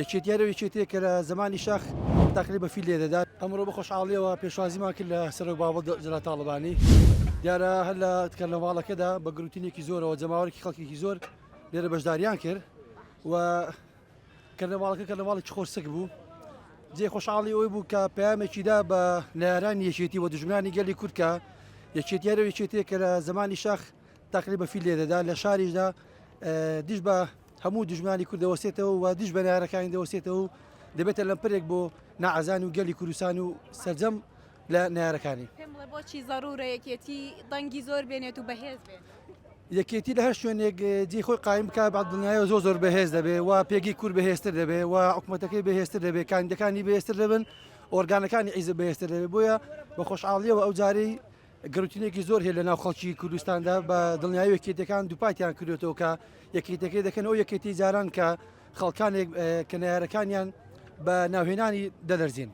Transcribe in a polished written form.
یەکێتیارە و یەکێتەیە کە لە زمانی شاخ تقریبا فیل لێ دەدات ئەمڕۆ بە خۆشحاڵیەوە پێشوازیمان کرد لە سەرۆک بابەت جەلال تاڵبانی دیارە هەر لە کەرنەڤاڵەکەدا بە گروتینێکی زۆرەوە جەماوەرێکی خەڵکێکی زۆر لێرە بەشداریان کرد و کەرنەڤاڵەکە کەرنەڤاڵێکی خۆرسک بوو جێ خۆشحاڵی ئەوەی بوو کە پەیامێکیدا بە نارانی یەکێتی و دژمنانی گەلی کورد کە یەکێتیارە و یەکێتەیە کە لە زمانی شاخ تقریبا فیل لێ دەدات لە شاریشدا دیش بە هەموو دژمنانی کورد دەوەسێتەوە و دیش بە نارەکانی دەوەسێتەوە و دەبێتە لەمپەرێک بۆ نەعەزانی و گەلی کوردستان و سەرجەم لە نارەکانی پێم بڵێ بۆچی زەڕورە یەکێتی دەنگی زۆر بێنێت و بەهێز بێت یەکێتی لە هەر شوێنێک جێ خۆی قایم بکات بەعدڵنیایە زۆر بەهێز دەبێت و پێگی کورد بەهێزتر دەبێت و حکوومەتەکەی بەهێزتر دەبێت کاندەکانی بەهێزتر دەبن ئۆرگانەکانی عیزە بەهێزتر دەبێت بۆیە بە خۆشحاڵیەوە ئەو جارەی گەروتینێکی زۆر هەیە لە ناو خەڵکی کوردستاندا بە دڵنیایی یەکێتەکان دووپاتیان کردوێتەوە کە یەکێتەکەی دەکەن ئەو یەکێتی جاران کە خەڵکانێک کە نایارەکانیان بە ناوهێنانی دەدەرزین.